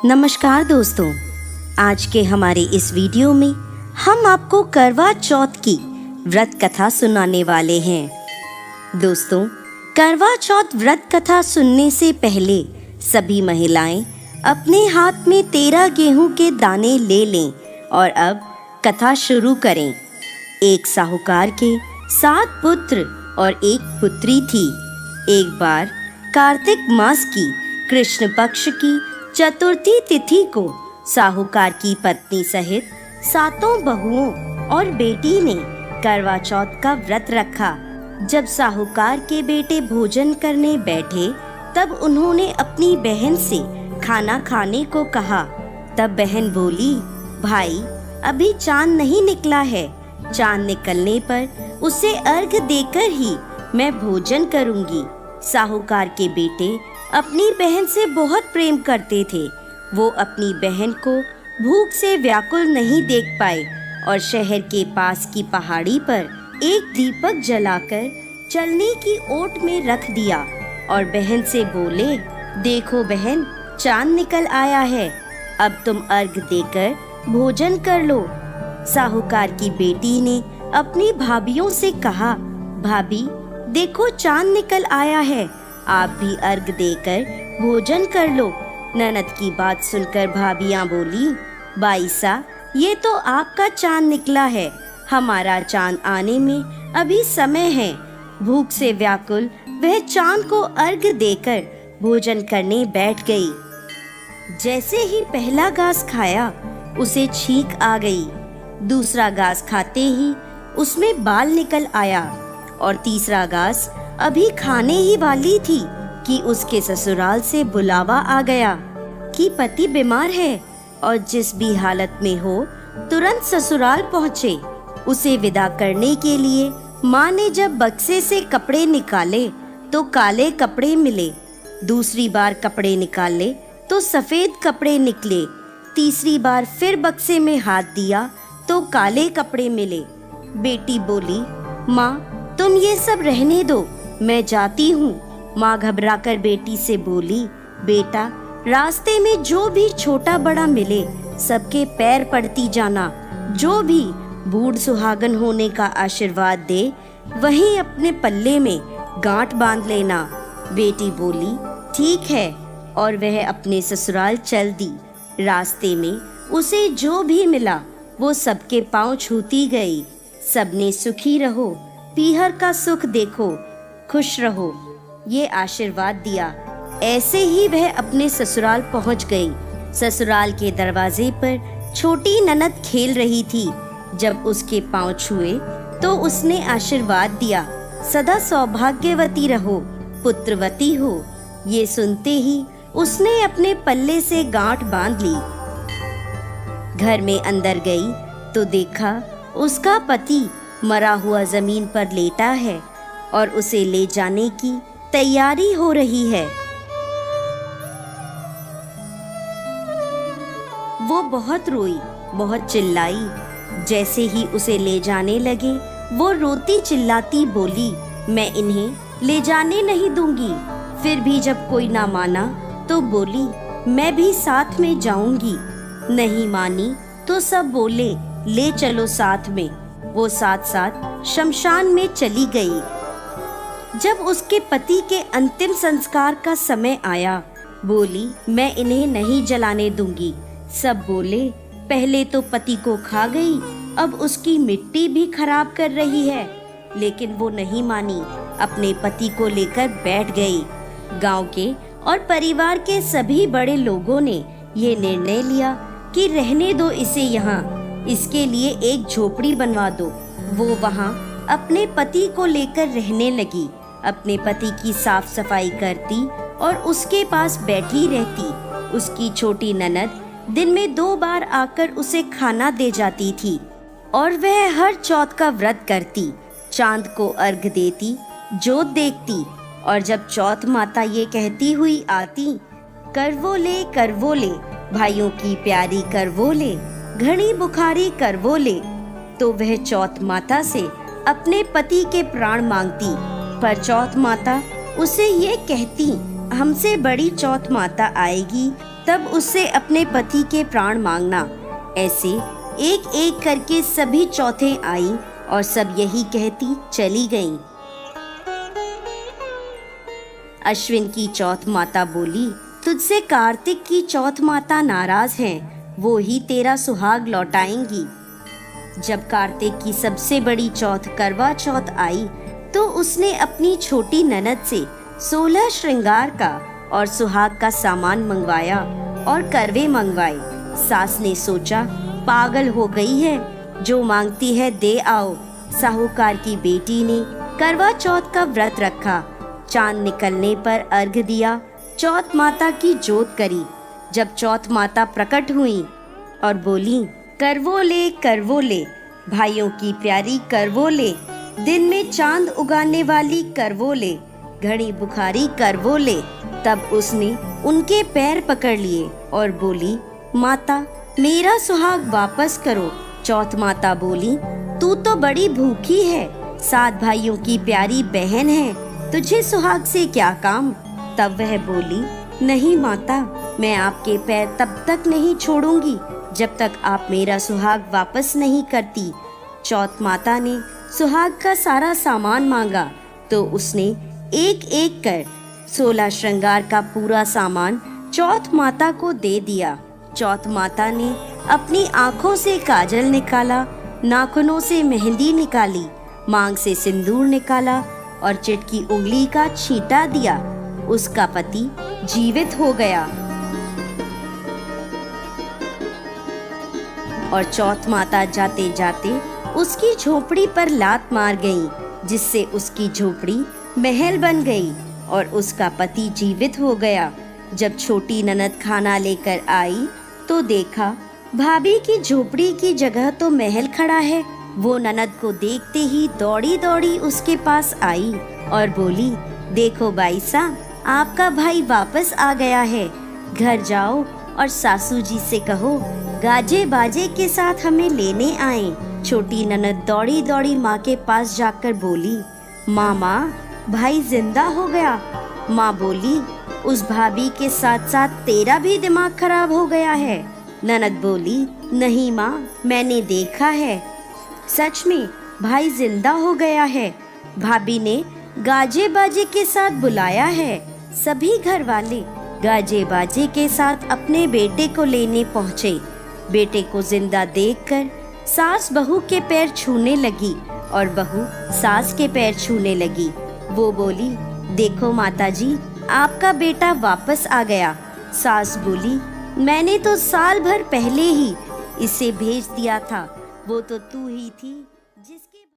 नमस्कार दोस्तों, आज के हमारे इस वीडियो में हम आपको करवा चौथ की व्रत कथा सुनाने वाले हैं। दोस्तों, करवा चौथ व्रत कथा सुनने से पहले सभी महिलाएं अपने हाथ में 13 गेहूं के दाने ले लें और अब कथा शुरू करें। एक साहूकार के 7 पुत्र और 1 पुत्री थी। एक बार कार्तिक मास की कृष्ण पक्ष की चतुर्थी तिथि को साहूकार की पत्नी सहित 7 बहुओं और बेटी ने करवा चौथ का व्रत रखा। जब साहूकार के बेटे भोजन करने बैठे तब उन्होंने अपनी बहन से खाना खाने को कहा। तब बहन बोली, भाई अभी चांद नहीं निकला है, चांद निकलने पर उसे अर्घ देकर ही मैं भोजन करूंगी। साहूकार के बेटे अपनी बहन से बहुत प्रेम करते थे। वो अपनी बहन को भूख से व्याकुल नहीं देख पाए और शहर के पास की पहाड़ी पर एक दीपक जलाकर चलने की ओट में रख दिया और बहन से बोले, देखो बहन, चांद निकल आया है, अब तुम अर्घ देकर भोजन कर लो। साहूकार की बेटी ने अपनी भाभियों से कहा, भाभी देखो चांद निकल आया है, आप भी अर्घ देकर भोजन कर लो। ननद की बात सुनकर भाभियां बोली, बाईसा ये तो आपका चांद निकला है, हमारा चांद आने में अभी समय है। भूख से व्याकुल वह चांद को अर्घ देकर भोजन करने बैठ गई। जैसे ही पहला घास खाया उसे छींक आ गई। दूसरा घास खाते ही उसमें बाल निकल आया और तीसरा घास अभी खाने ही वाली थी कि उसके ससुराल से बुलावा आ गया कि पति बीमार है और जिस भी हालत में हो तुरंत ससुराल पहुँचे। उसे विदा करने के लिए माँ ने जब बक्से से कपड़े निकाले तो काले कपड़े मिले। दूसरी बार कपड़े निकाले तो सफेद कपड़े निकले। तीसरी बार फिर बक्से में हाथ दिया तो काले कपड़े मिले। बेटी बोली, माँ तुम ये सब रहने दो, मैं जाती हूँ। माँ घबराकर बेटी से बोली, बेटा रास्ते में जो भी छोटा बड़ा मिले सबके पैर पड़ती जाना। जो भी बूढ़ सुहागन होने का आशीर्वाद दे वहीं अपने पल्ले में गांठ बांध लेना। बेटी बोली, ठीक है, और वह अपने ससुराल चल दी। रास्ते में उसे जो भी मिला वो सबके पांव छूती गई। सबने सुखी रहो, पीहर का सुख देखो, खुश रहो, ये आशीर्वाद दिया। ऐसे ही वह अपने ससुराल पहुंच गई। ससुराल के दरवाजे पर छोटी ननद खेल रही थी। जब उसके पांव छुए तो उसने आशीर्वाद दिया, सदा सौभाग्यवती रहो, पुत्रवती हो। ये सुनते ही उसने अपने पल्ले से गांठ बांध ली। घर में अंदर गई तो देखा उसका पति मरा हुआ जमीन पर लेटा है और उसे ले जाने की तैयारी हो रही है। वो बहुत रोई, बहुत चिल्लाई। जैसे ही उसे ले जाने लगे वो रोती चिल्लाती बोली, मैं इन्हें ले जाने नहीं दूंगी। फिर भी जब कोई ना माना तो बोली, मैं भी साथ में जाऊंगी। नहीं मानी तो सब बोले, ले चलो साथ में। वो साथ साथ शमशान में चली गई। जब उसके पति के अंतिम संस्कार का समय आया, बोली, मैं इन्हें नहीं जलाने दूंगी। सब बोले, पहले तो पति को खा गई, अब उसकी मिट्टी भी खराब कर रही है। लेकिन वो नहीं मानी, अपने पति को लेकर बैठ गई। गांव के और परिवार के सभी बड़े लोगों ने ये निर्णय लिया कि रहने दो इसे यहाँ, इसके लिए एक झोपड़ी बनवा दो। वो वहाँ अपने पति को लेकर रहने लगी। अपने पति की साफ सफाई करती और उसके पास बैठी रहती। उसकी छोटी ननद दिन में 2 बार आकर उसे खाना दे जाती थी और वह हर चौथ का व्रत करती, चांद को अर्घ देती, जोत देखती। और जब चौथ माता ये कहती हुई आती, करवो ले भाइयों की प्यारी करवो ले, घड़ी बुखारी करवो ले, तो वह चौथ माता से अपने पति के प्राण मांगती। पर चौथ माता उसे ये कहती, हमसे बड़ी चौथ माता आएगी तब उससे अपने पति के प्राण मांगना। ऐसे एक एक करके सभी चौथें आईं और सब यही कहती चली गईं। अश्विन की चौथ माता बोली, तुझसे कार्तिक की चौथ माता नाराज हैं, वो ही तेरा सुहाग लौटाएंगी। जब कार्तिक की सबसे बड़ी चौथ करवा चौथ आई तो उसने अपनी छोटी ननद से 16 श्रृंगार का और सुहाग का सामान मंगवाया और करवे मंगवाए। सास ने सोचा पागल हो गई है, जो मांगती है दे आओ। साहूकार की बेटी ने करवा चौथ का व्रत रखा। चांद निकलने पर अर्घ दिया, चौथ माता की जोत करी। जब चौथ माता प्रकट हुई और बोली, करवो ले भाइयों की प्यारी करवो ले, दिन में चांद उगाने वाली करवो ले, घड़ी बुखारी करवो ले। तब उसने उनके पैर पकड़ लिए और बोली, माता मेरा सुहाग वापस करो। चौथ माता बोली, तू तो बड़ी भूखी है, 7 भाइयों की प्यारी बहन है, तुझे सुहाग से क्या काम। तब वह बोली, नहीं माता, मैं आपके पैर तब तक नहीं छोड़ूंगी जब तक आप मेरा सुहाग वापस नहीं करती। चौथ माता ने सुहाग का सारा सामान मांगा तो उसने एक एक कर 16 श्रृंगार का पूरा सामान चौथ माता को दे दिया। चौथ माता ने अपनी आंखों से काजल निकाला, नाखूनों से मेहंदी निकाली, मांग से सिंदूर निकाला और चिटकी उंगली का छींटा दिया। उसका पति जीवित हो गया और चौथ माता जाते जाते उसकी झोपड़ी पर लात मार गई, जिससे उसकी झोपड़ी महल बन गई और उसका पति जीवित हो गया। जब छोटी ननद खाना लेकर आई तो देखा भाभी की झोपड़ी की जगह तो महल खड़ा है। वो ननद को देखते ही दौड़ी दौड़ी उसके पास आई और बोली, देखो बाई साहब, आपका भाई वापस आ गया है। घर जाओ और सासू जी से कहो गाजे बाजे के साथ हमें लेने आए। छोटी ननद दौड़ी दौड़ी माँ के पास जाकर बोली, मामा भाई जिंदा हो गया। माँ बोली, उस भाभी के साथ साथ तेरा भी दिमाग खराब हो गया है। ननद बोली, नहीं माँ, मैंने देखा है, सच में भाई जिंदा हो गया है। भाभी ने गाजे बाजे के साथ बुलाया है। सभी घर वाले गाजे बाजे के साथ अपने बेटे को लेने पहुँचे। बेटे को जिंदा देखकर सास बहू के पैर छूने लगी और बहू सास के पैर छूने लगी। वो बोली, देखो माताजी, आपका बेटा वापस आ गया। सास बोली, मैंने तो साल भर पहले ही इसे भेज दिया था, वो तो तू ही थी।